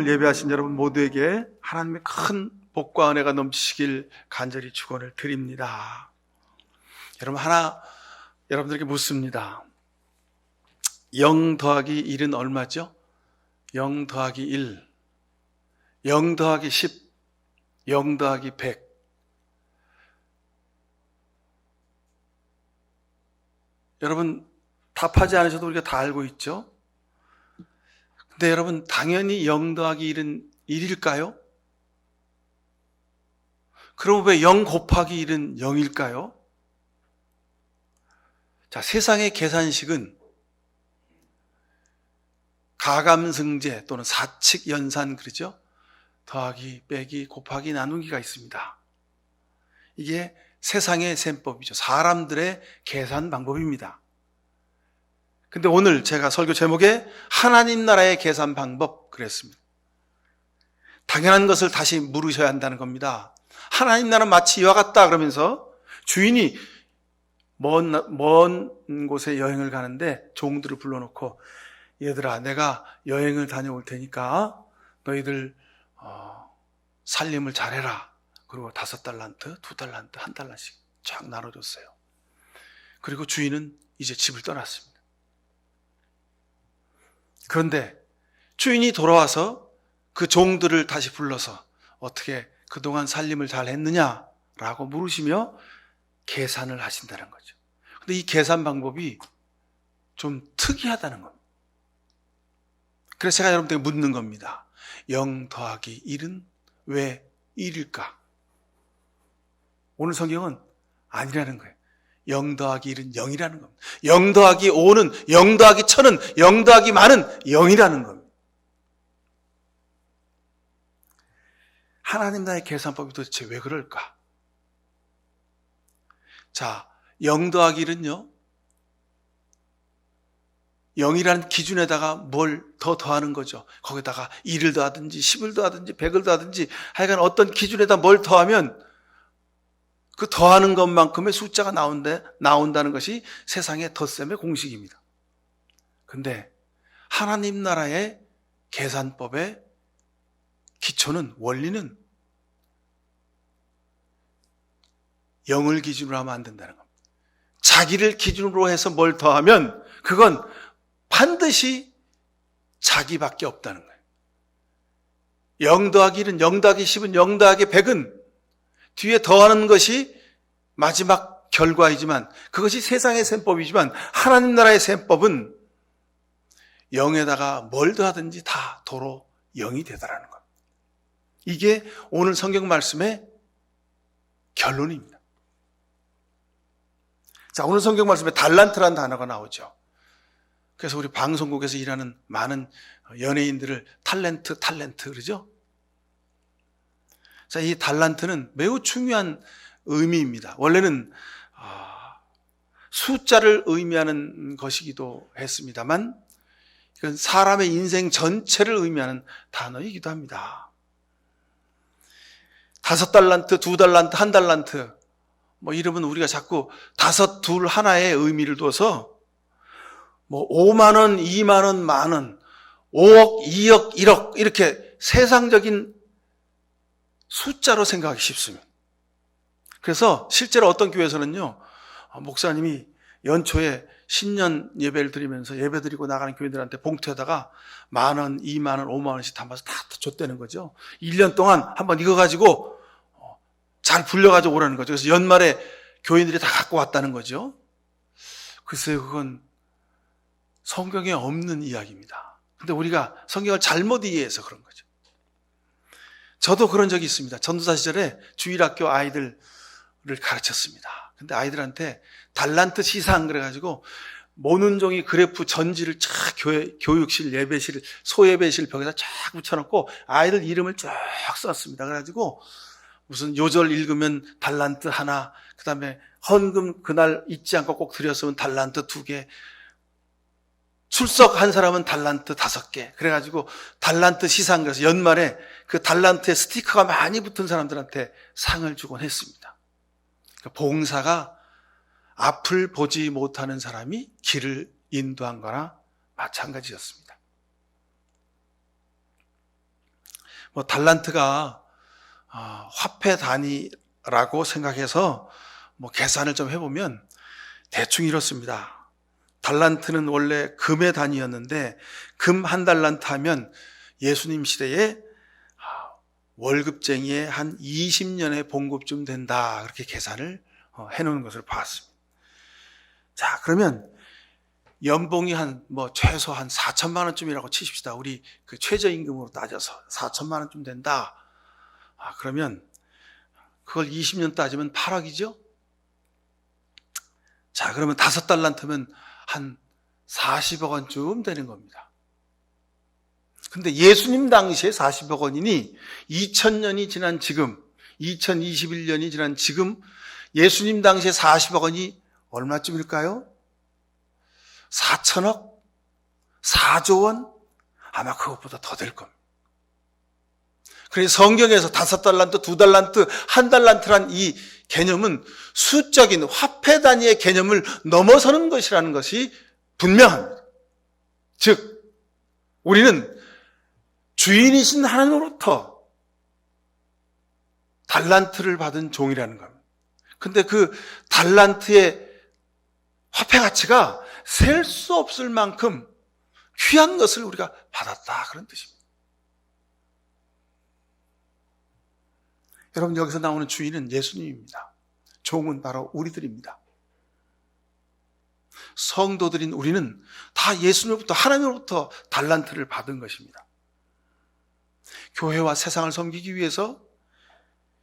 오늘 예배하신 여러분 모두에게 하나님의 큰 복과 은혜가 넘치시길 간절히 축원을 드립니다. 여러분, 여러분들에게 묻습니다. 0 더하기 1은 얼마죠? 0 더하기 1, 0 더하기 10, 0 더하기 100. 여러분, 답하지 않으셔도 우리가 다 알고 있죠? 근데 여러분, 당연히 0 더하기 1은 1일까요? 그럼 왜 0 곱하기 1은 0일까요? 자, 세상의 계산식은 가감승제 또는 사칙 연산, 그러죠? 더하기, 빼기, 곱하기, 나누기가 있습니다. 이게 세상의 셈법이죠. 사람들의 계산 방법입니다. 근데 오늘 제가 설교 제목에 하나님 나라의 계산 방법 그랬습니다. 당연한 것을 다시 물으셔야 한다는 겁니다. 하나님 나라는 마치 이와 같다 그러면서 주인이 먼 곳에 여행을 가는데 종들을 불러놓고, 얘들아, 내가 여행을 다녀올 테니까 너희들 살림을 잘해라. 그리고 5달란트, 2달란트, 1달러씩 쫙 나눠줬어요. 그리고 주인은 이제 집을 떠났습니다. 그런데 주인이 돌아와서 그 종들을 다시 불러서 어떻게 그동안 살림을 잘 했느냐라고 물으시며 계산을 하신다는 거죠. 근데 이 계산 방법이 좀 특이하다는 겁니다. 그래서 제가 여러분들에게 묻는 겁니다. 0 더하기 1은 왜 1일까? 오늘 성경은 아니라는 거예요. 0 더하기 1은 0이라는 겁니다. 0 더하기 5는, 0 더하기 1000은, 0 더하기 만은 0이라는 겁니다. 하나님 나라의 계산법이 도대체 왜 그럴까? 자, 0 더하기 1은요, 0이라는 기준에다가 뭘 더 더하는 거죠. 거기다가 1을 더하든지 10을 더하든지 100을 더하든지 하여간 어떤 기준에다 뭘 더하면 그 더하는 것만큼의 숫자가 나온다는 것이 세상의 덧셈의 공식입니다. 근데 하나님 나라의 계산법의 기초는, 원리는 0을 기준으로 하면 안 된다는 겁니다. 자기를 기준으로 해서 뭘 더하면 그건 반드시 자기밖에 없다는 거예요. 0 더하기 1은, 0 더하기 10은, 0 더하기 100은 뒤에 더하는 것이 마지막 결과이지만, 그것이 세상의 셈법이지만 하나님 나라의 셈법은 0에다가 뭘 더하든지 다 도로 0이 되더라는 겁니다. 이게 오늘 성경 말씀의 결론입니다. 자, 오늘 성경 말씀에 달란트라는 단어가 나오죠. 그래서 우리 방송국에서 일하는 많은 연예인들을 탤런트 그러죠? 자, 이 달란트는 매우 중요한 의미입니다. 원래는 숫자를 의미하는 것이기도 했습니다만, 이건 사람의 인생 전체를 의미하는 단어이기도 합니다. 5달란트, 2달란트, 1달란트, 이러면 우리가 자꾸 5, 2, 하나의 의미를 둬서 5만 원, 2만 원, 만 원, 5억, 2억, 1억 이렇게 세상적인 숫자로 생각하기 쉽습니다. 그래서 실제로 어떤 교회에서는요, 목사님이 연초에 신년 예배를 드리면서 예배 드리고 나가는 교인들한테 봉투에다가 10,000원, 20,000원, 50,000원씩 담아서 다 줬다는 거죠. 1년 동안 한번 이거 가지고 잘 불려가지고 오라는 거죠. 그래서 연말에 교인들이 다 갖고 왔다는 거죠. 글쎄요, 그건 성경에 없는 이야기입니다. 근데 우리가 성경을 잘못 이해해서 그런 거죠. 저도 그런 적이 있습니다. 전도사 시절에 주일학교 아이들을 가르쳤습니다. 근데 아이들한테 달란트 시상 그래가지고 모눈종이 그래프 전지를 쫙 교육실, 예배실, 소예배실 벽에다 쫙 붙여놓고 아이들 이름을 쫙 썼습니다. 그래가지고 무슨 요절 읽으면 달란트 하나, 그 다음에 헌금 그날 잊지 않고 꼭 드렸으면 달란트 2개, 출석한 사람은 달란트 5개. 그래가지고 달란트 시상, 그래서 연말에 그 달란트에 스티커가 많이 붙은 사람들한테 상을 주곤 했습니다. 그러니까 봉사가 앞을 보지 못하는 사람이 길을 인도한 거나 마찬가지였습니다. 달란트가 화폐 단위라고 생각해서 계산을 좀 해보면 대충 이렇습니다. 달란트는 원래 금의 단위였는데 금 한 달란트 하면 예수님 시대에 월급쟁이의 한 20년의 봉급쯤 된다. 그렇게 계산을 해놓은 것을 봤습니다. 자, 그러면 연봉이 최소 한 4천만 원쯤이라고 치십시다. 우리 그 최저임금으로 따져서 4천만 원쯤 된다. 그러면 그걸 20년 따지면 8억이죠? 자, 그러면 5달란트면 한 40억 원쯤 되는 겁니다. 근데 예수님 당시에 40억 원이니 2000년이 지난 지금, 2021년이 지난 지금 예수님 당시에 40억 원이 얼마쯤일까요? 4천억? 4조 원? 아마 그것보다 더 될 겁니다. 그래서 성경에서 5달란트, 2달란트, 1달란트란 이 개념은 수적인 화폐 단위의 개념을 넘어서는 것이라는 것이 분명합니다. 즉, 우리는 주인이신 하나님으로부터 달란트를 받은 종이라는 겁니다. 근데 그 달란트의 화폐 가치가 셀 수 없을 만큼 귀한 것을 우리가 받았다. 그런 뜻입니다. 여러분, 여기서 나오는 주인은 예수님입니다. 종은 바로 우리들입니다. 성도들인 우리는 다 예수님으로부터, 하나님으로부터 달란트를 받은 것입니다. 교회와 세상을 섬기기 위해서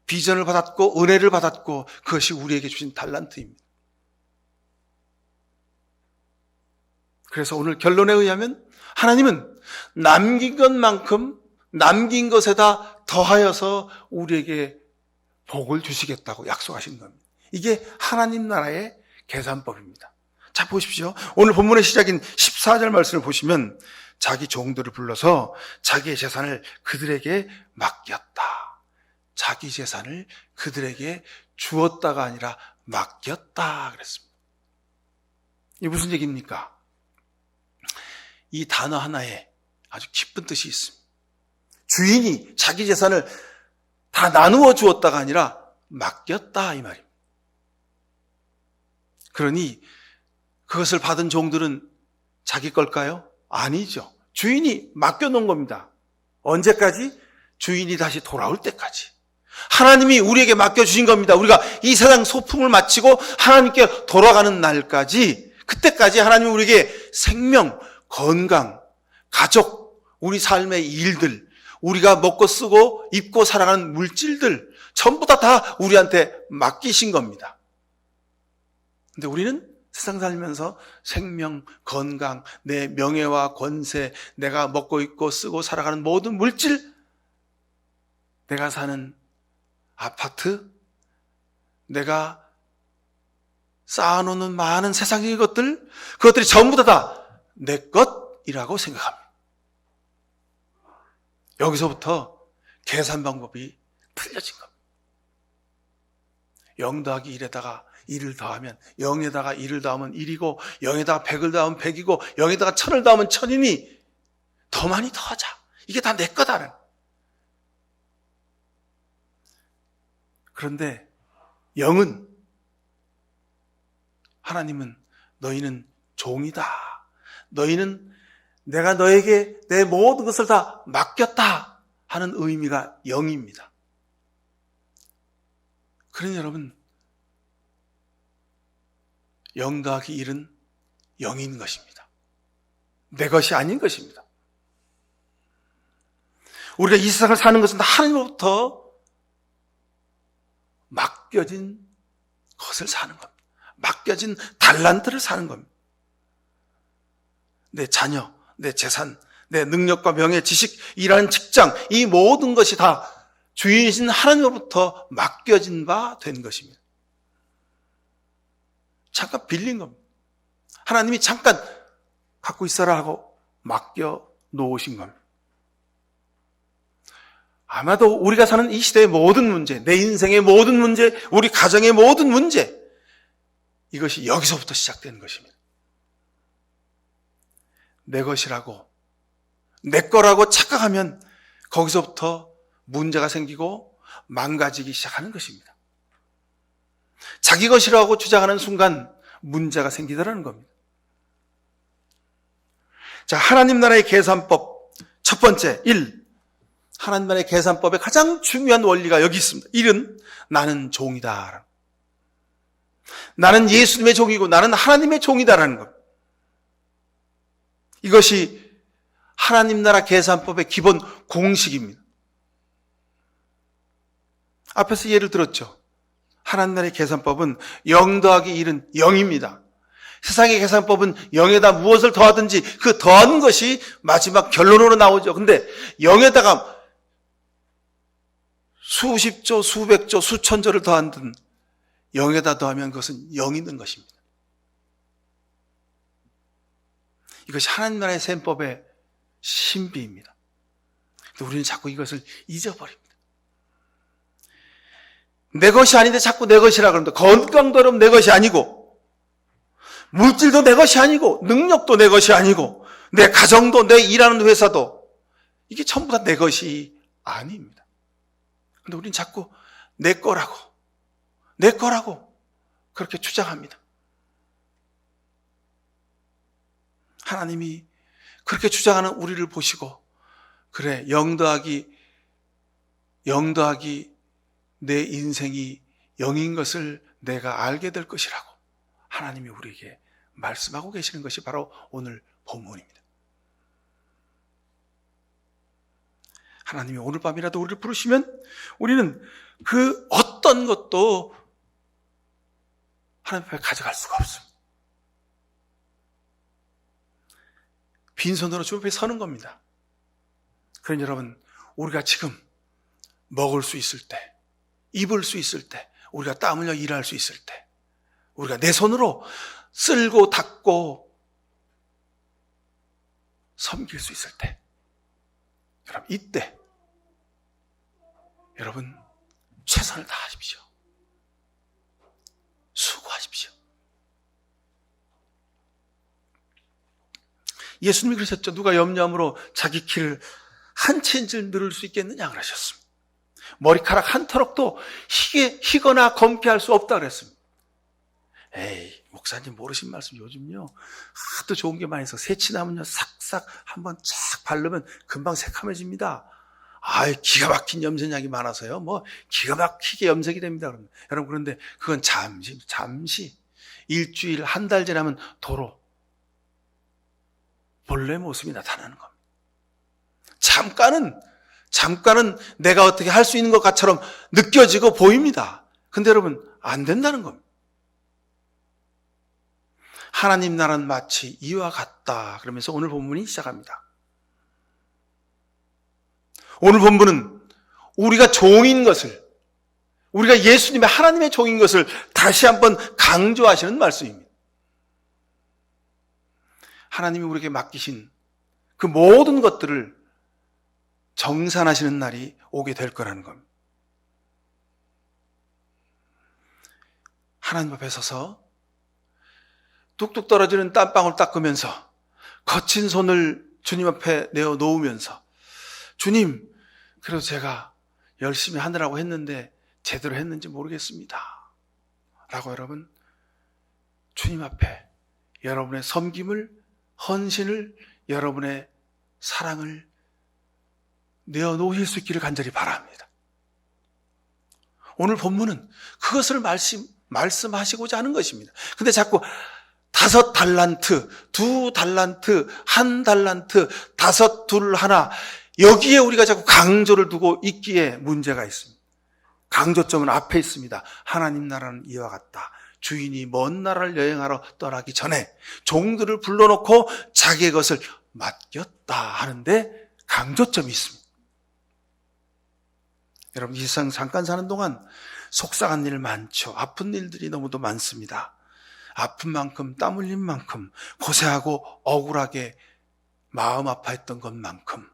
비전을 받았고 은혜를 받았고 그것이 우리에게 주신 달란트입니다. 그래서 오늘 결론에 의하면 하나님은 남긴 것만큼 남긴 것에다 더하여서 우리에게 복을 주시겠다고 약속하신 겁니다. 이게 하나님 나라의 계산법입니다. 자, 보십시오. 오늘 본문의 시작인 14절 말씀을 보시면 자기 종들을 불러서 자기의 재산을 그들에게 맡겼다. 자기 재산을 그들에게 주었다가 아니라 맡겼다 그랬습니다. 이게 무슨 얘기입니까? 이 단어 하나에 아주 깊은 뜻이 있습니다. 주인이 자기 재산을 다 나누어 주었다가 아니라 맡겼다 이 말입니다. 그러니 그것을 받은 종들은 자기 걸까요? 아니죠. 주인이 맡겨놓은 겁니다. 언제까지? 주인이 다시 돌아올 때까지. 하나님이 우리에게 맡겨주신 겁니다. 우리가 이 세상 소풍을 마치고 하나님께 돌아가는 날까지, 그때까지 하나님이 우리에게 생명, 건강, 가족, 우리 삶의 일들, 우리가 먹고 쓰고 입고 살아가는 물질들 전부 다 우리한테 맡기신 겁니다. 근데 우리는 세상 살면서 생명, 건강, 내 명예와 권세, 내가 먹고 입고 쓰고 살아가는 모든 물질, 내가 사는 아파트, 내가 쌓아놓는 많은 세상적인 것들, 그것들이 전부 다 내 것이라고 생각합니다. 여기서부터 계산 방법이 틀려진 겁니다. 0 더하기 1에다가 1을 더하면 0에다가 1을 더하면 1이고 0에다가 100을 더하면 100이고 0에다가 1000을 더하면 1000이니 더 많이 더하자. 이게 다 내 거다는. 그런데 0은 하나님은 너희는 종이다. 너희는 내가 너에게 내 모든 것을 다 맡겼다 하는 의미가 0입니다. 그러니 여러분, 0 더하기 1은 0인 것입니다. 내 것이 아닌 것입니다. 우리가 이 세상을 사는 것은 하나님으로부터 맡겨진 것을 사는 겁니다. 맡겨진 달란트를 사는 겁니다. 내 자녀, 내 재산, 내 능력과 명예, 지식, 일하는 직장, 이 모든 것이 다 주인이신 하나님으로부터 맡겨진 바 된 것입니다. 잠깐 빌린 겁니다. 하나님이 잠깐 갖고 있어라 하고 맡겨 놓으신 겁니다. 아마도 우리가 사는 이 시대의 모든 문제, 내 인생의 모든 문제, 우리 가정의 모든 문제, 이것이 여기서부터 시작되는 것입니다. 내 것이라고, 내 거라고 착각하면 거기서부터 문제가 생기고 망가지기 시작하는 것입니다. 자기 것이라고 주장하는 순간 문제가 생기더라는 겁니다. 자, 하나님 나라의 계산법 첫 번째 1. 하나님 나라의 계산법의 가장 중요한 원리가 여기 있습니다. 1은 나는 종이다. 나는 예수님의 종이고 나는 하나님의 종이다라는 것. 이것이 하나님 나라 계산법의 기본 공식입니다. 앞에서 예를 들었죠. 하나님 나라의 계산법은 0 더하기 1은 0입니다. 세상의 계산법은 0에다 무엇을 더하든지 그 더한 것이 마지막 결론으로 나오죠. 근데 0에다가 수십조, 수백조, 수천조를 더한든 0에다 더하면 그것은 0이 있는 것입니다. 이것이 하나님 나라의 셈법의 신비입니다. 우리는 자꾸 이것을 잊어버립니다. 내 것이 아닌데 자꾸 내 것이라 그럽니다. 건강도 여러분 내 것이 아니고, 물질도 내 것이 아니고, 능력도 내 것이 아니고, 내 가정도, 내 일하는 회사도 이게 전부 다 내 것이 아닙니다. 그런데 우리는 자꾸 내 거라고 그렇게 주장합니다. 하나님이 그렇게 주장하는 우리를 보시고, 그래, 0 더하기 내 인생이 0인 것을 내가 알게 될 것이라고 하나님이 우리에게 말씀하고 계시는 것이 바로 오늘 본문입니다. 하나님이 오늘 밤이라도 우리를 부르시면 우리는 그 어떤 것도 하나님 앞에 가져갈 수가 없습니다. 빈손으로 주님 앞에 서는 겁니다. 그러니 여러분, 우리가 지금 먹을 수 있을 때, 입을 수 있을 때, 우리가 땀 흘려 일할 수 있을 때, 우리가 내 손으로 쓸고 닦고 섬길 수 있을 때, 그럼 이때 여러분 최선을 다하십시오. 수고하십시오. 예수님이 그러셨죠. 누가 염려함으로 자기 키를 한 채인줄 늘을 수 있겠느냐 그러셨습니다. 머리카락 한 터럭도 희거나 검게 할 수 없다 그랬습니다. 에이, 목사님 모르신 말씀. 요즘요 하도 좋은 게 많이 있어. 새치나무는요 싹싹 한번 쫙 바르면 금방 새카매집니다. 아이, 기가 막힌 염색약이 많아서요 뭐 기가 막히게 염색이 됩니다. 여러분, 그런데 그건 잠시 일주일 한 달 지나면 도로 본래 모습이 나타나는 겁니다. 잠깐은 내가 어떻게 할 수 있는 것처럼 느껴지고 보입니다. 근데 여러분, 안 된다는 겁니다. 하나님 나라는 마치 이와 같다. 그러면서 오늘 본문이 시작합니다. 오늘 본문은 우리가 종인 것을, 우리가 예수님의 하나님의 종인 것을 다시 한번 강조하시는 말씀입니다. 하나님이 우리에게 맡기신 그 모든 것들을 정산하시는 날이 오게 될 거라는 겁니다. 하나님 앞에 서서 뚝뚝 떨어지는 땀방울 닦으면서 거친 손을 주님 앞에 내어 놓으면서, 주님, 그래도 제가 열심히 하느라고 했는데 제대로 했는지 모르겠습니다 라고 여러분 주님 앞에 여러분의 섬김을, 헌신을, 여러분의 사랑을 내어 놓으실 수 있기를 간절히 바랍니다. 오늘 본문은 그것을 말씀하시고자 하는 것입니다. 근데 자꾸 5 달란트, 2 달란트, 1 달란트, 5, 2, 1, 여기에 우리가 자꾸 강조를 두고 있기에 문제가 있습니다. 강조점은 앞에 있습니다. 하나님 나라는 이와 같다. 주인이 먼 나라를 여행하러 떠나기 전에 종들을 불러놓고 자기의 것을 맡겼다 하는데 강조점이 있습니다. 여러분, 이 세상 잠깐 사는 동안 속상한 일 많죠. 아픈 일들이 너무도 많습니다. 아픈 만큼, 땀 흘린 만큼, 고생하고 억울하게 마음 아파했던 것만큼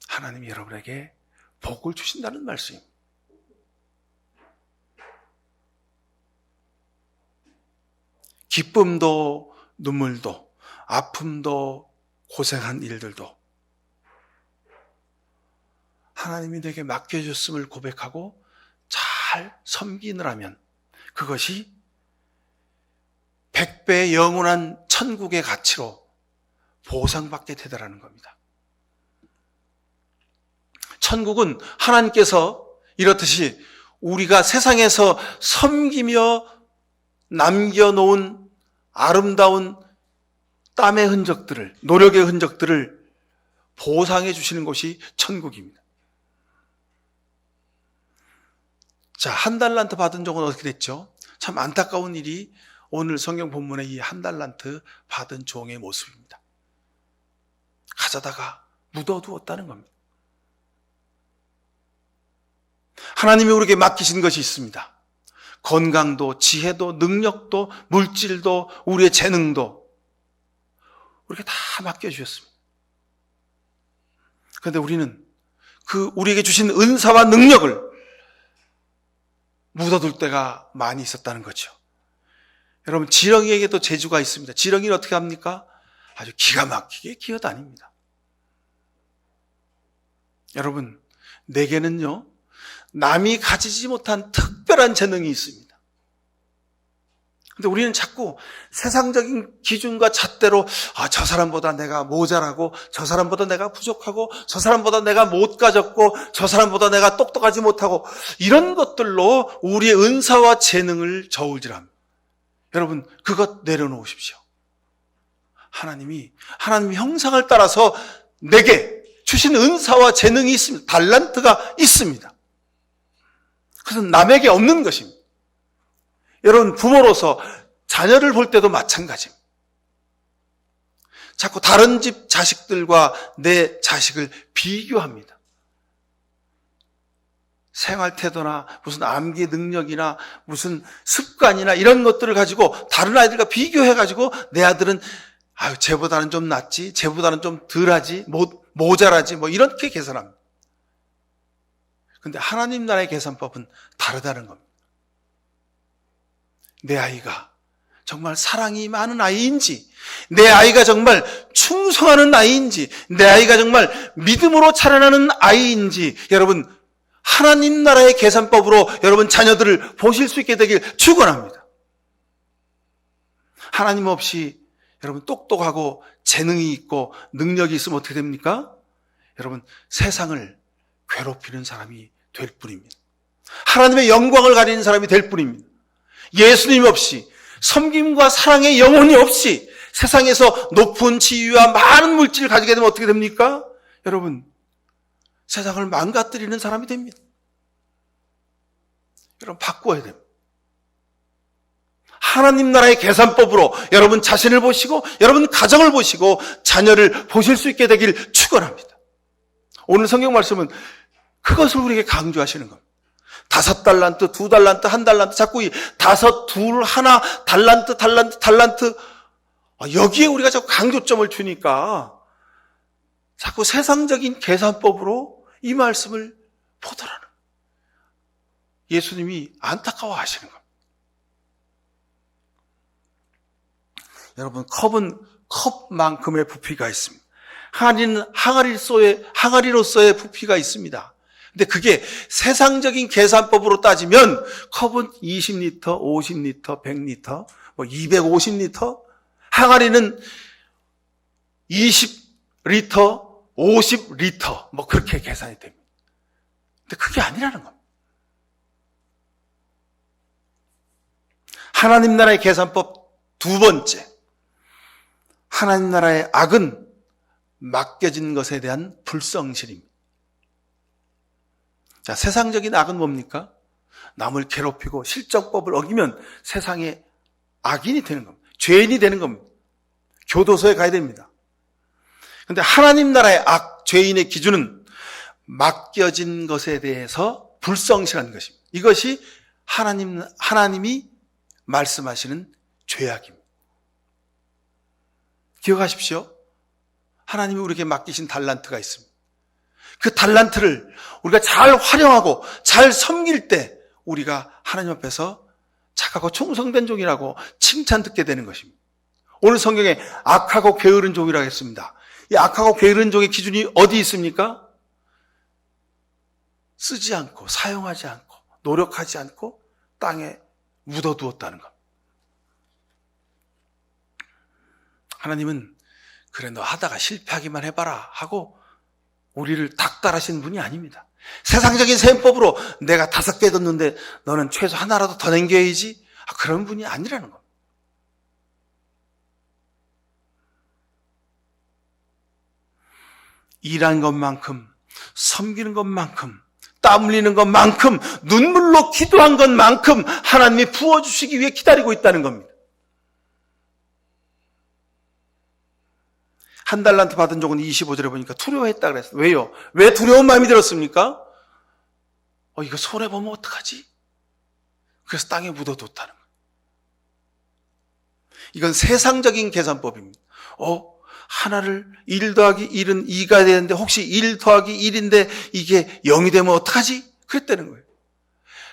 하나님이 여러분에게 복을 주신다는 말씀입니다. 기쁨도 눈물도, 아픔도 고생한 일들도 하나님이 내게 맡겨줬음을 고백하고 잘 섬기느라면 그것이 100배의 영원한 천국의 가치로 보상받게 되더라는 겁니다. 천국은 하나님께서 이렇듯이 우리가 세상에서 섬기며 남겨놓은 아름다운 땀의 흔적들을, 노력의 흔적들을 보상해 주시는 곳이 천국입니다. 자, 1달란트 받은 적은 어떻게 됐죠? 참 안타까운 일이 오늘 성경 본문의 이 1달란트 받은 종의 모습입니다. 가져다가 묻어두었다는 겁니다. 하나님이 우리에게 맡기신 것이 있습니다. 건강도, 지혜도, 능력도, 물질도, 우리의 재능도 우리에게 다 맡겨주셨습니다. 그런데 우리는 그 우리에게 주신 은사와 능력을 묻어둘 때가 많이 있었다는 거죠. 여러분, 지렁이에게도 재주가 있습니다. 지렁이는 어떻게 합니까? 아주 기가 막히게 기어다닙니다. 여러분, 내게는요, 남이 가지지 못한 특별한 재능이 있습니다. 근데 우리는 자꾸 세상적인 기준과 잣대로 저 사람보다 내가 모자라고, 저 사람보다 내가 부족하고, 저 사람보다 내가 못 가졌고, 저 사람보다 내가 똑똑하지 못하고, 이런 것들로 우리의 은사와 재능을 저울질합니다. 여러분, 그것 내려놓으십시오. 하나님이 형상을 따라서 내게 주신 은사와 재능이 있습니다. 달란트가 있습니다. 그것은 남에게 없는 것입니다. 여러분, 부모로서 자녀를 볼 때도 마찬가지입니다. 자꾸 다른 집 자식들과 내 자식을 비교합니다. 생활 태도나 무슨 암기 능력이나 무슨 습관이나 이런 것들을 가지고 다른 아이들과 비교해가지고 내 아들은 쟤보다는 좀 낫지, 쟤보다는 좀 덜하지, 모자라지, 이렇게 계산합니다. 그런데 하나님 나라의 계산법은 다르다는 겁니다. 내 아이가 정말 사랑이 많은 아이인지, 내 아이가 정말 충성하는 아이인지, 내 아이가 정말 믿음으로 자라나는 아이인지, 여러분, 하나님 나라의 계산법으로 여러분 자녀들을 보실 수 있게 되길 축원합니다. 하나님 없이 여러분 똑똑하고 재능이 있고 능력이 있으면 어떻게 됩니까? 여러분, 세상을 괴롭히는 사람이 될 뿐입니다. 하나님의 영광을 가리는 사람이 될 뿐입니다. 예수님 없이, 섬김과 사랑의 영혼이 없이 세상에서 높은 지위와 많은 물질을 가지게 되면 어떻게 됩니까? 여러분, 세상을 망가뜨리는 사람이 됩니다. 여러분, 바꿔야 됩니다. 하나님 나라의 계산법으로 여러분 자신을 보시고 여러분 가정을 보시고 자녀를 보실 수 있게 되길 축원합니다. 오늘 성경 말씀은 그것을 우리에게 강조하시는 겁니다. 5달란트, 2달란트, 1달란트, 자꾸 이 5, 2, 1, 달란트 여기에 우리가 자꾸 강조점을 주니까 자꾸 세상적인 계산법으로 이 말씀을 보더라는 거예요. 예수님이 안타까워하시는 겁니다. 여러분, 컵은 컵만큼의 부피가 있습니다. 항아리로서의 부피가 있습니다. 근데 그게 세상적인 계산법으로 따지면 컵은 20리터, 50리터, 100리터, 250리터, 항아리는 20리터, 50리터, 그렇게 계산이 됩니다. 근데 그게 아니라는 겁니다. 하나님 나라의 계산법 두 번째, 하나님 나라의 악은 맡겨진 것에 대한 불성실입니다. 자, 세상적인 악은 뭡니까? 남을 괴롭히고 실정법을 어기면 세상의 악인이 되는 겁니다. 죄인이 되는 겁니다. 교도소에 가야 됩니다. 그런데 하나님 나라의 악, 죄인의 기준은 맡겨진 것에 대해서 불성실한 것입니다. 이것이 하나님이 말씀하시는 죄악입니다. 기억하십시오. 하나님이 우리에게 맡기신 달란트가 있습니다. 그 달란트를 우리가 잘 활용하고 잘 섬길 때 우리가 하나님 앞에서 착하고 충성된 종이라고 칭찬 듣게 되는 것입니다. 오늘 성경에 악하고 게으른 종이라고 했습니다. 이 악하고 게으른 종의 기준이 어디 있습니까? 쓰지 않고 사용하지 않고 노력하지 않고 땅에 묻어두었다는 것. 하나님은 그래 너 하다가 실패하기만 해봐라 하고 우리를 닥달하시는 분이 아닙니다. 세상적인 셈법으로 내가 5개 뒀는데 너는 최소 하나라도 더 남겨야지, 그런 분이 아니라는 겁니다. 일한 것만큼, 섬기는 것만큼, 땀 흘리는 것만큼, 눈물로 기도한 것만큼 하나님이 부어주시기 위해 기다리고 있다는 겁니다. 한 달란트 받은 적은 25절에 보니까 두려워했다 그랬어요. 왜요? 왜 두려운 마음이 들었습니까? 이거 손해보면 어떡하지? 그래서 땅에 묻어뒀다는 거예요. 이건 세상적인 계산법입니다. 하나를 1 더하기 1은 2가 되는데 혹시 1 더하기 1인데 이게 0이 되면 어떡하지? 그랬다는 거예요.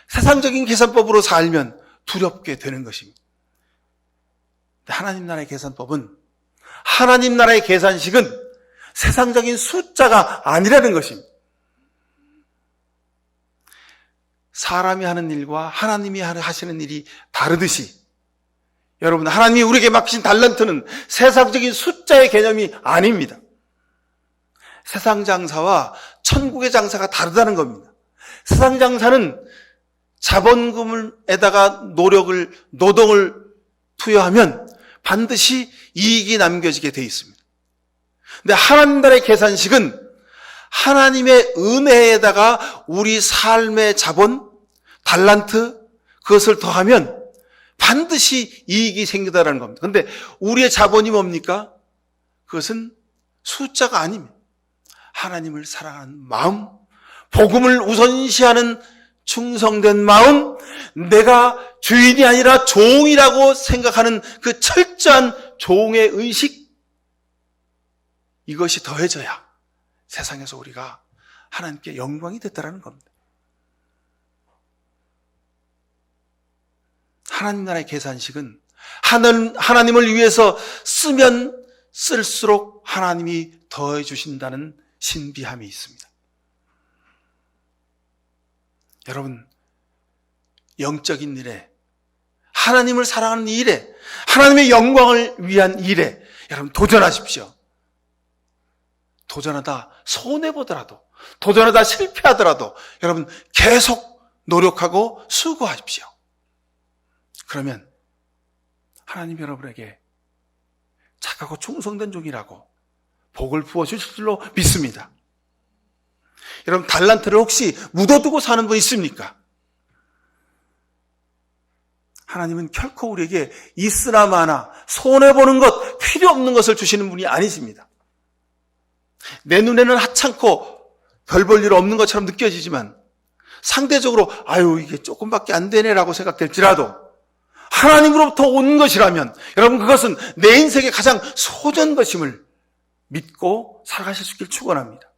세상적인 계산법으로 살면 두렵게 되는 것입니다. 하나님 나라의 계산법은, 하나님 나라의 계산식은 세상적인 숫자가 아니라는 것입니다. 사람이 하는 일과 하나님이 하시는 일이 다르듯이 여러분, 하나님이 우리에게 맡기신 달란트는 세상적인 숫자의 개념이 아닙니다. 세상 장사와 천국의 장사가 다르다는 겁니다. 세상 장사는 자본금에다가 노동을 투여하면 반드시 이익이 남겨지게 되어 있습니다. 근데 하나님 나라의 계산식은 하나님의 은혜에다가 우리 삶의 자본, 달란트, 그것을 더하면 반드시 이익이 생기다라는 겁니다. 그런데 우리의 자본이 뭡니까? 그것은 숫자가 아닙니다. 하나님을 사랑하는 마음, 복음을 우선시하는 충성된 마음, 내가 주인이 아니라 종이라고 생각하는 그 철저한 종의 의식, 이것이 더해져야 세상에서 우리가 하나님께 영광이 됐다라는 겁니다. 하나님 나라의 계산식은 하나님을 위해서 쓰면 쓸수록 하나님이 더해 주신다는 신비함이 있습니다. 여러분, 영적인 일에, 하나님을 사랑하는 일에, 하나님의 영광을 위한 일에 여러분 도전하십시오. 도전하다 손해보더라도, 도전하다 실패하더라도 여러분 계속 노력하고 수고하십시오. 그러면 하나님 여러분에게 착하고 충성된 종이라고 복을 부어주실 줄로 믿습니다. 여러분, 달란트를 혹시 묻어두고 사는 분 있습니까? 하나님은 결코 우리에게 있으나 마나 손해보는 것, 필요 없는 것을 주시는 분이 아니십니다. 내 눈에는 하찮고 별 볼 일 없는 것처럼 느껴지지만 상대적으로 이게 조금밖에 안 되네라고 생각될지라도 하나님으로부터 온 것이라면 여러분 그것은 내 인생의 가장 소중한 것임을 믿고 살아가실 수 있길 축원합니다.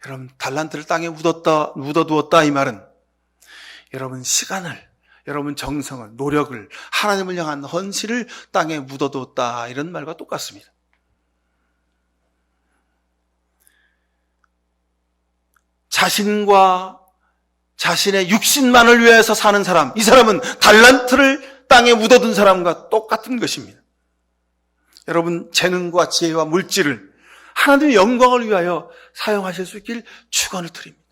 여러분, 달란트를 땅에 묻어두었다 이 말은 여러분 시간을, 여러분 정성을, 노력을, 하나님을 향한 헌신을 땅에 묻어두었다 이런 말과 똑같습니다. 자신과 자신의 육신만을 위해서 사는 사람, 이 사람은 달란트를 땅에 묻어둔 사람과 똑같은 것입니다. 여러분, 재능과 지혜와 물질을 하나님의 영광을 위하여 사용하실 수 있길 축원을 드립니다.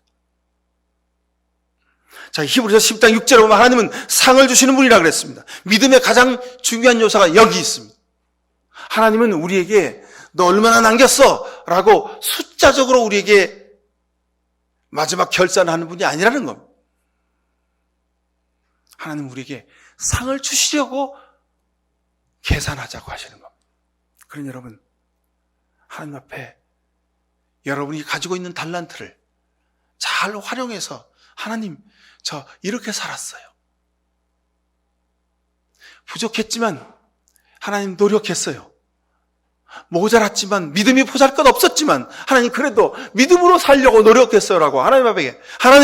자, 히브리서 10장 6절에 보면 하나님은 상을 주시는 분이라고 그랬습니다. 믿음의 가장 중요한 요소가 여기 있습니다. 하나님은 우리에게 너 얼마나 남겼어? 라고 숫자적으로 우리에게 마지막 결산하는 분이 아니라는 겁니다. 하나님 우리에게 상을 주시려고 계산하자고 하시는 겁니다. 그러니 여러분, 하나님 앞에 여러분이 가지고 있는 달란트를 잘 활용해서 하나님, 저 이렇게 살았어요. 부족했지만 하나님 노력했어요. 모자랐지만, 믿음이 보잘것없었지만 하나님 그래도 믿음으로 살려고 노력했어요라고 하나님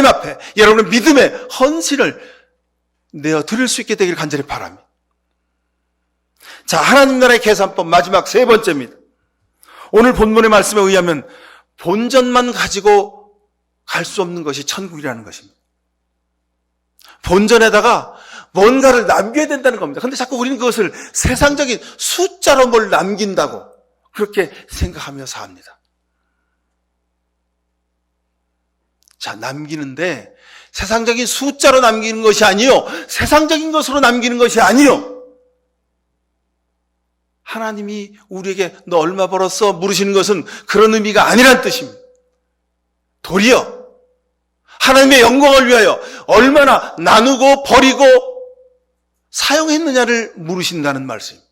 앞에 여러분의 믿음의 헌신을 내어 드릴 수 있게 되기를 간절히 바랍니다. 자, 하나님 나라의 계산법 마지막 3번째입니다. 오늘 본문의 말씀에 의하면 본전만 가지고 갈 수 없는 것이 천국이라는 것입니다. 본전에다가 뭔가를 남겨야 된다는 겁니다. 그런데 자꾸 우리는 그것을 세상적인 숫자로 뭘 남긴다고 그렇게 생각하며 삽니다. 자, 남기는데 세상적인 숫자로 남기는 것이 아니요, 세상적인 것으로 남기는 것이 아니요, 하나님이 우리에게 너 얼마 벌었어? 물으시는 것은 그런 의미가 아니란 뜻입니다. 도리어 하나님의 영광을 위하여 얼마나 나누고 버리고 사용했느냐를 물으신다는 말씀입니다.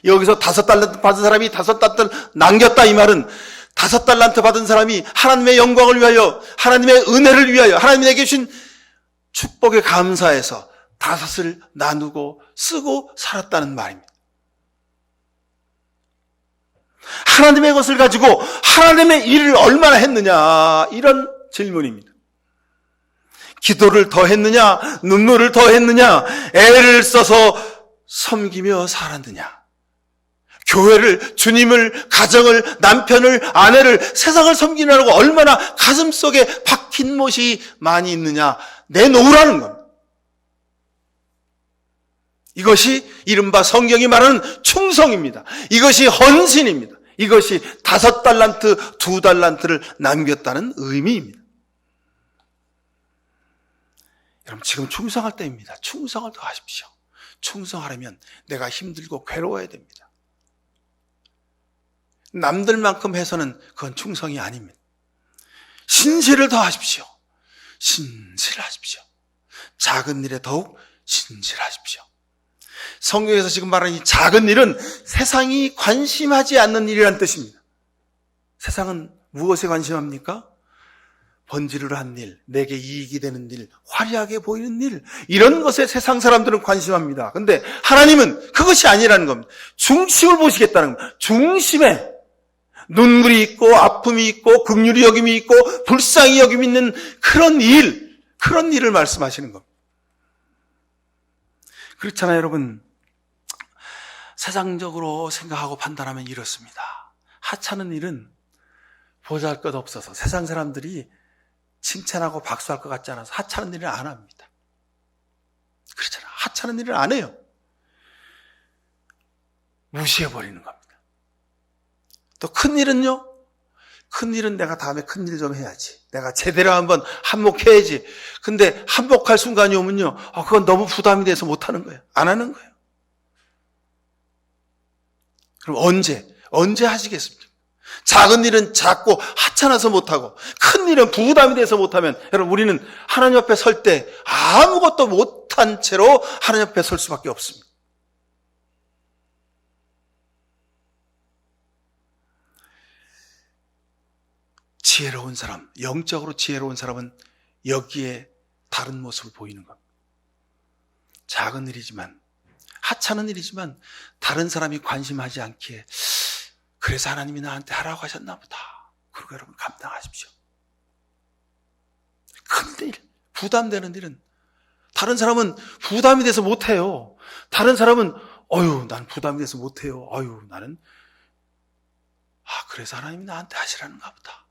여기서 5달란트 받은 사람이 5달란트 남겼다, 이 말은 5달란트 받은 사람이 하나님의 영광을 위하여, 하나님의 은혜를 위하여, 하나님에게 주신 축복에 감사해서 5을 나누고 쓰고 살았다는 말입니다. 하나님의 것을 가지고 하나님의 일을 얼마나 했느냐, 이런 질문입니다. 기도를 더 했느냐, 눈물을 더 했느냐, 애를 써서 섬기며 살았느냐, 교회를, 주님을, 가정을, 남편을, 아내를, 세상을 섬기느라고 얼마나 가슴속에 박힌 못이 많이 있느냐 내놓으라는 겁니다. 이것이 이른바 성경이 말하는 충성입니다. 이것이 헌신입니다. 이것이 5달란트, 2달란트를 남겼다는 의미입니다. 여러분, 지금 충성할 때입니다. 충성을 더 하십시오. 충성하려면 내가 힘들고 괴로워야 됩니다. 남들만큼 해서는 그건 충성이 아닙니다. 신실을 더 하십시오. 신실하십시오. 작은 일에 더욱 신실하십시오. 성경에서 지금 말하는 이 작은 일은 세상이 관심하지 않는 일이라는 뜻입니다. 세상은 무엇에 관심합니까? 번지르르 한 일, 내게 이익이 되는 일, 화려하게 보이는 일, 이런 것에 세상 사람들은 관심합니다. 그런데 하나님은 그것이 아니라는 겁니다. 중심을 보시겠다는 겁니다. 중심에 눈물이 있고 아픔이 있고 긍휼히 여김이 있고 불쌍히 여김이 있는 그런 일을 말씀하시는 겁니다. 그렇잖아요, 여러분. 세상적으로 생각하고 판단하면 이렇습니다. 하찮은 일은 보잘것없어서 세상 사람들이 칭찬하고 박수할 것 같지 않아서 하찮은 일을 안 합니다. 그렇잖아요. 하찮은 일을 안 해요. 무시해버리는 겁니다. 또 큰일은요? 큰일은 내가 다음에 큰일 좀 해야지. 내가 제대로 한번 한몫해야지. 근데 한몫할 순간이 오면요, 그건 너무 부담이 돼서 못하는 거예요. 안 하는 거예요. 그럼 언제 하시겠습니까? 작은 일은 작고 하찮아서 못하고 큰 일은 부담이 돼서 못하면, 여러분, 우리는 하나님 앞에 설 때 아무것도 못한 채로 하나님 앞에 설 수밖에 없습니다. 지혜로운 사람, 영적으로 지혜로운 사람은 여기에 다른 모습을 보이는 겁니다. 작은 일이지만, 하찮은 일이지만 다른 사람이 관심하지 않기에, 그래서 하나님이 나한테 하라고 하셨나 보다. 그리고 여러분, 감당하십시오. 큰 일, 부담되는 일은 다른 사람은 부담이 돼서 못해요. 다른 사람은 난 부담이 돼서 못해요. 나는 그래서 하나님이 나한테 하시라는가 보다.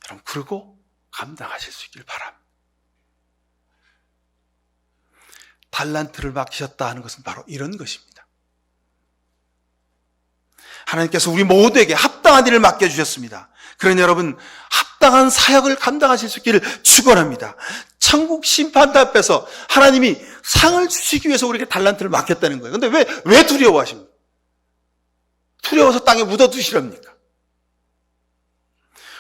여러분, 그러고 감당하실 수 있길 바랍니다. 달란트를 맡기셨다 하는 것은 바로 이런 것입니다. 하나님께서 우리 모두에게 합당한 일을 맡겨주셨습니다. 그러니 여러분, 합당한 사역을 감당하실 수 있기를 축원합니다. 천국 심판대 앞에서 하나님이 상을 주시기 위해서 우리에게 달란트를 맡겼다는 거예요. 그런데 왜 두려워하십니까? 두려워서 땅에 묻어두시랍니까?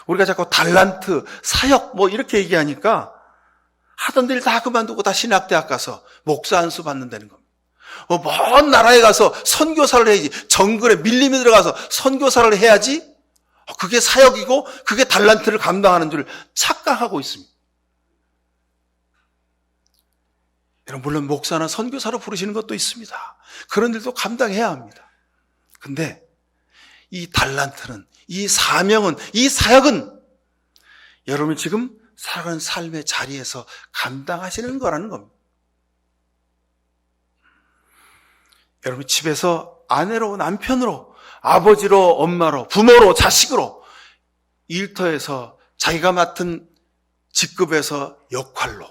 우리가 자꾸 달란트, 사역 이렇게 얘기하니까 하던 일 다 그만두고 다 신학대학 가서 목사 안수 받는다는 겁니다. 먼 나라에 가서 선교사를 해야지, 정글에 밀림에 들어가서 선교사를 해야지, 그게 사역이고 그게 달란트를 감당하는 줄 착각하고 있습니다. 여러분, 물론 목사나 선교사로 부르시는 것도 있습니다. 그런 일도 감당해야 합니다. 근데 이 달란트는, 이 사명은, 이 사역은 여러분이 지금 살아가는 삶의 자리에서 감당하시는 거라는 겁니다. 여러분, 집에서 아내로, 남편으로, 아버지로, 엄마로, 부모로, 자식으로 일터에서 자기가 맡은 직급에서 역할로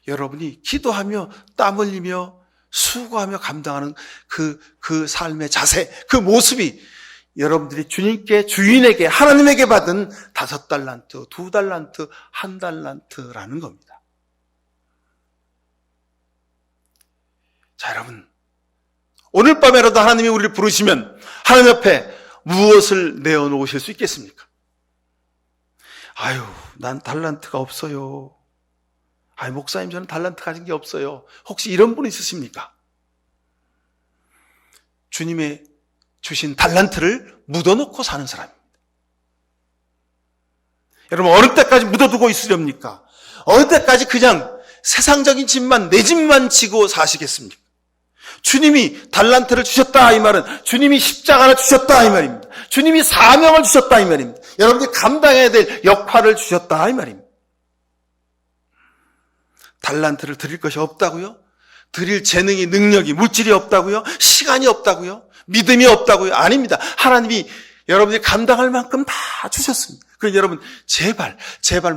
여러분이 기도하며 땀 흘리며 수고하며 감당하는 그 삶의 자세, 그 모습이 여러분들이 주님께, 주인에게, 하나님에게 받은 5달란트, 2달란트, 1달란트라는 겁니다. 자, 여러분, 오늘 밤에라도 하나님이 우리를 부르시면 하나님 앞에 무엇을 내어놓으실 수 있겠습니까? 아유, 난 달란트가 없어요. 아유, 목사님, 저는 달란트 가진 게 없어요. 혹시 이런 분 있으십니까? 주님의 주신 달란트를 묻어놓고 사는 사람입니다. 여러분, 어느 때까지 묻어두고 있으렵니까? 어느 때까지 그냥 세상적인 집만, 내 집만 지고 사시겠습니까? 주님이 달란트를 주셨다 이 말은 주님이 십자가를 주셨다 이 말입니다. 주님이 사명을 주셨다 이 말입니다. 여러분들이 감당해야 될 역할을 주셨다 이 말입니다. 달란트를 드릴 것이 없다고요? 드릴 재능이, 능력이, 물질이 없다고요? 시간이 없다고요? 믿음이 없다고요? 아닙니다. 하나님이 여러분들이 감당할 만큼 다 주셨습니다. 그래서 여러분 제발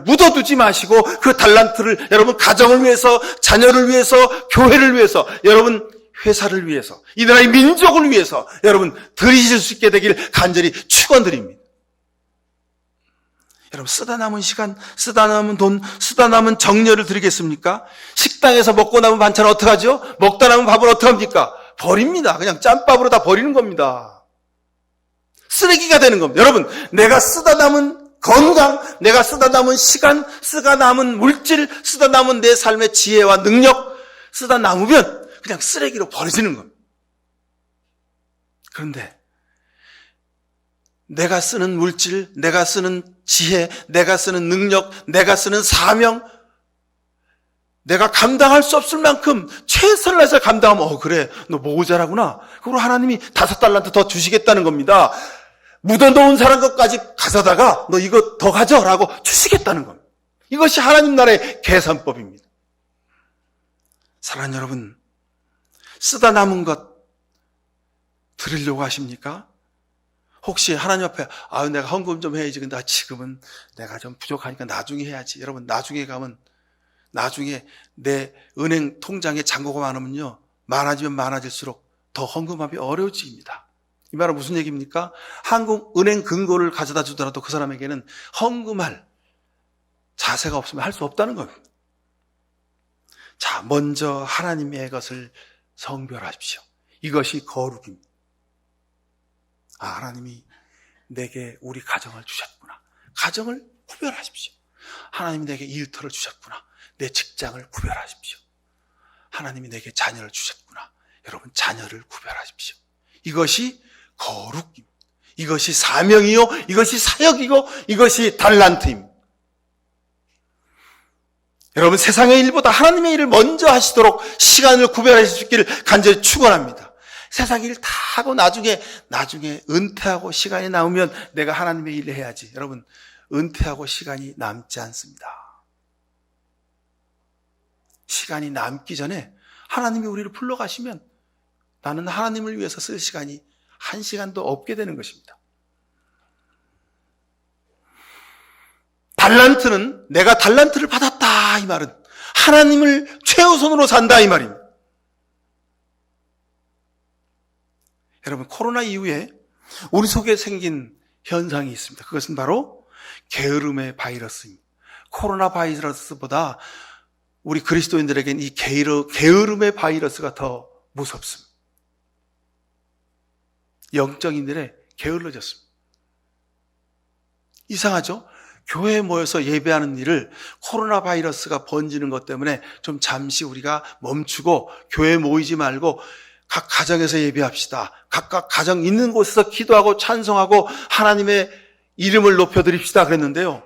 묻어두지 마시고 그 달란트를 여러분 가정을 위해서, 자녀를 위해서, 교회를 위해서, 여러분 회사를 위해서, 이 나라의 민족을 위해서 여러분 드리실 수 있게 되길 간절히 축원드립니다. 여러분 쓰다 남은 시간, 쓰다 남은 돈, 쓰다 남은 정열을 드리겠습니까? 식당에서 먹고 남은 반찬은 어떡하죠? 먹다 남은 밥은 어떡합니까? 버립니다. 그냥 짬밥으로 다 버리는 겁니다. 쓰레기가 되는 겁니다. 여러분, 내가 쓰다 남은 건강, 내가 쓰다 남은 시간, 쓰다 남은 물질, 쓰다 남은 내 삶의 지혜와 능력, 쓰다 남으면 그냥 쓰레기로 버려지는 겁니다. 그런데 내가 쓰는 물질, 내가 쓰는 지혜, 내가 쓰는 능력, 내가 쓰는 사명, 내가 감당할 수 없을 만큼 최선을 다해서 감당하면 그래, 너 모자라구나. 그리고 하나님이 5달란트 더 주시겠다는 겁니다. 묻어놓은 사람 것까지 가져다가 너 이거 더 가져라고 주시겠다는 겁니다. 이것이 하나님 나라의 계산법입니다. 사랑하는 여러분, 쓰다 남은 것 드리려고 하십니까? 혹시 하나님 앞에 내가 헌금 좀 해야지. 근데 지금은 내가 좀 부족하니까 나중에 해야지. 여러분 나중에 가면 나중에 내 은행 통장에 잔고가 많으면요, 많아지면 많아질수록 더 헌금하기 어려워집니다. 이 말은 무슨 얘기입니까? 한국 은행 금고를 가져다 주더라도 그 사람에게는 헌금할 자세가 없으면 할 수 없다는 겁니다. 자, 먼저 하나님의 것을 성별하십시오. 이것이 거룩입니다. 하나님이 내게 우리 가정을 주셨구나. 가정을 구별하십시오. 하나님이 내게 일터를 주셨구나. 내 직장을 구별하십시오. 하나님이 내게 자녀를 주셨구나. 여러분 자녀를 구별하십시오. 이것이 거룩입니다. 이것이 사명이요, 이것이 사역이고, 이것이 달란트입니다. 여러분 세상의 일보다 하나님의 일을 먼저 하시도록 시간을 구별하실 수 있기를 간절히 축원합니다. 세상 일 다 하고 나중에 은퇴하고 시간이 남으면 내가 하나님의 일을 해야지. 여러분 은퇴하고 시간이 남지 않습니다. 시간이 남기 전에 하나님이 우리를 불러가시면 나는 하나님을 위해서 쓸 시간이 1시간도 없게 되는 것입니다. 달란트는 내가 달란트를 받았다 이 말은 하나님을 최우선으로 산다 이 말입니다. 여러분 코로나 이후에 우리 속에 생긴 현상이 있습니다. 그것은 바로 게으름의 바이러스입니다. 코로나 바이러스보다 우리 그리스도인들에게는 이 게으름의 바이러스가 더 무섭습니다. 영적인들의 게을러졌습니다. 이상하죠? 교회에 모여서 예배하는 일을 코로나 바이러스가 번지는 것 때문에 좀 잠시 우리가 멈추고 교회에 모이지 말고 각 가정에서 예배합시다. 각각 가정 있는 곳에서 기도하고 찬송하고 하나님의 이름을 높여드립시다 그랬는데요.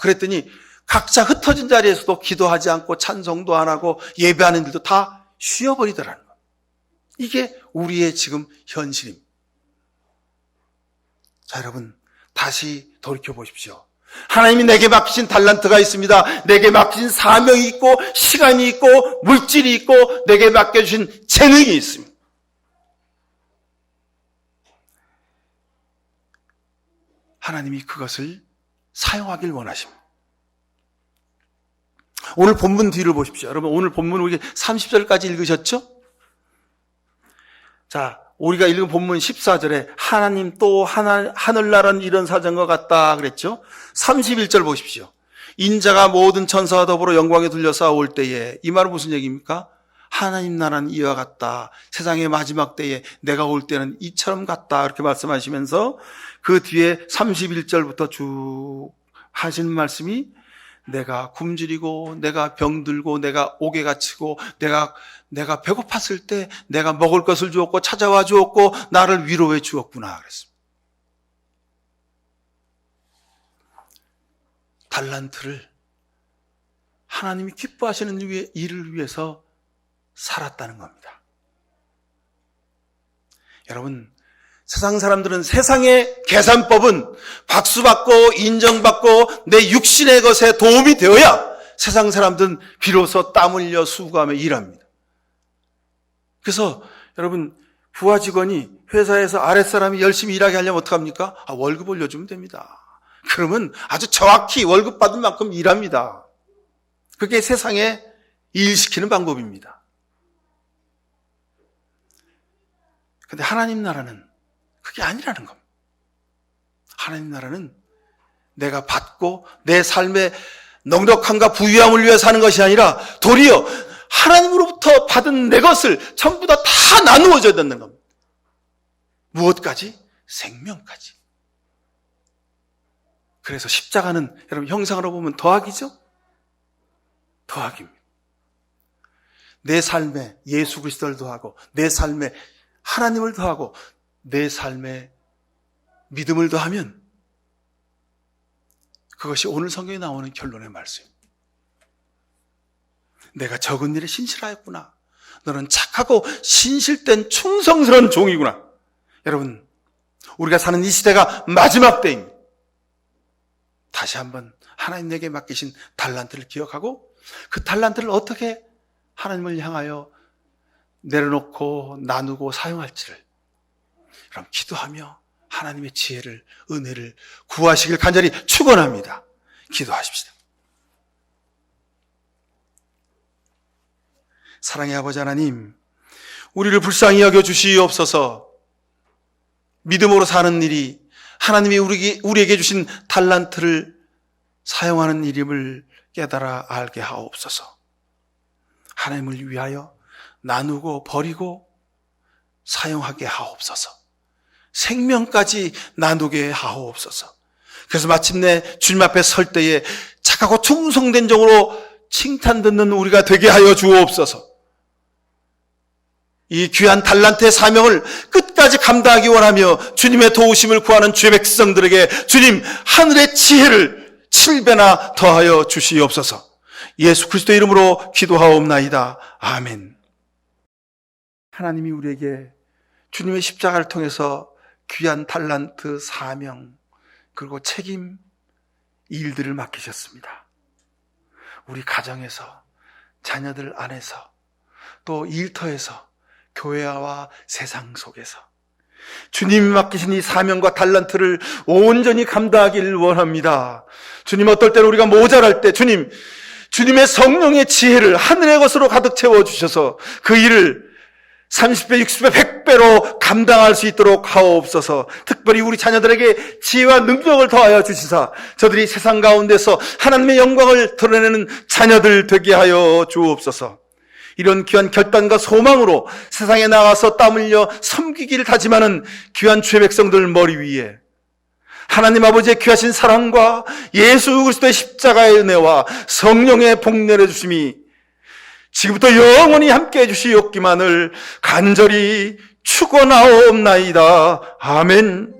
그랬더니 각자 흩어진 자리에서도 기도하지 않고 찬송도 안 하고 예배하는 일도 다 쉬어버리더라는 거예요. 이게 우리의 지금 현실입니다. 자, 여러분 다시 돌이켜 보십시오. 하나님이 내게 맡기신 달란트가 있습니다. 내게 맡기신 사명이 있고 시간이 있고 물질이 있고 내게 맡겨주신 재능이 있습니다. 하나님이 그것을 사용하길 원하십니다. 오늘 본문 뒤를 보십시오. 여러분, 오늘 본문 우리 30절까지 읽으셨죠? 자, 우리가 읽은 본문 14절에 하나님 또 하늘나라는 이런 사정과 같다 그랬죠? 31절 보십시오. 인자가 모든 천사와 더불어 영광에 들려서 올 때에, 이 말은 무슨 얘기입니까? 하나님 나라는 이와 같다. 세상의 마지막 때에 내가 올 때는 이처럼 같다. 이렇게 말씀하시면서 그 뒤에 31절부터 쭉 하시는 말씀이 내가 굶주리고 내가 병들고 내가 옥에 갇히고 내가 배고팠을 때 내가 먹을 것을 주었고 찾아와 주었고 나를 위로해 주었구나 그랬습니다. 달란트를 하나님이 기뻐하시는 일을 위해서 살았다는 겁니다. 여러분, 세상 사람들은 세상의 계산법은 박수받고 인정받고 내 육신의 것에 도움이 되어야 세상 사람들은 비로소 땀 흘려 수고하며 일합니다. 그래서 여러분, 부하 직원이 회사에서 아랫사람이 열심히 일하게 하려면 어떡합니까? 월급 올려주면 됩니다. 그러면 아주 정확히 월급 받을 만큼 일합니다. 그게 세상에 일시키는 방법입니다. 그런데 하나님 나라는 그게 아니라는 겁니다. 하나님 나라는 내가 받고 내 삶의 넉넉함과 부유함을 위해 사는 것이 아니라 도리어 하나님으로부터 받은 내 것을 전부 다 나누어 줘야 되는 겁니다. 무엇까지? 생명까지. 그래서 십자가는 여러분 형상으로 보면 더하기죠? 더하기입니다. 내 삶에 예수 그리스도를 더하고 내 삶에 하나님을 더하고 내 삶에 믿음을 더하면 그것이 오늘 성경에 나오는 결론의 말씀입니다. 내가 적은 일에 신실하였구나. 너는 착하고 신실된 충성스러운 종이구나. 여러분, 우리가 사는 이 시대가 마지막 때입니다. 다시 한번 하나님 내게 맡기신 달란트를 기억하고 그 달란트를 어떻게 하나님을 향하여 내려놓고 나누고 사용할지를 그럼 기도하며 하나님의 지혜를, 은혜를 구하시길 간절히 축원합니다. 기도하십시다. 사랑의 아버지 하나님, 우리를 불쌍히 여겨 주시옵소서. 믿음으로 사는 일이 하나님이 우리에게 주신 달란트를 사용하는 일임을 깨달아 알게 하옵소서. 하나님을 위하여 나누고 버리고 사용하게 하옵소서. 생명까지 나누게 하옵소서. 그래서 마침내 주님 앞에 설 때에 착하고 충성된 종으로 칭찬 듣는 우리가 되게 하여 주옵소서. 이 귀한 달란트의 사명을 끝까지 감당하기 원하며 주님의 도우심을 구하는 주의 백성들에게 주님 하늘의 지혜를 7배나 더하여 주시옵소서. 예수 그리스도의 이름으로 기도하옵나이다. 아멘. 하나님이 우리에게 주님의 십자가를 통해서 귀한 달란트, 사명, 그리고 책임, 일들을 맡기셨습니다. 우리 가정에서, 자녀들 안에서, 또 일터에서, 교회와 세상 속에서 주님이 맡기신 이 사명과 달란트를 온전히 감당하기를 원합니다. 주님, 어떨 때는 우리가 모자랄 때 주님의 성령의 지혜를 하늘의 것으로 가득 채워주셔서 그 일을 30배, 60배, 100배로 감당할 수 있도록 하옵소서. 특별히 우리 자녀들에게 지혜와 능력을 더하여 주시사 저들이 세상 가운데서 하나님의 영광을 드러내는 자녀들 되게 하여 주옵소서. 이런 귀한 결단과 소망으로 세상에 나가서 땀 흘려 섬기기를 다짐하는 귀한 주의 백성들 머리 위에 하나님 아버지의 귀하신 사랑과 예수 그리스도의 십자가의 은혜와 성령의 복내려 주심이 지금부터 영원히 함께해 주시옵기만을 간절히 축원하옵나이다. 아멘.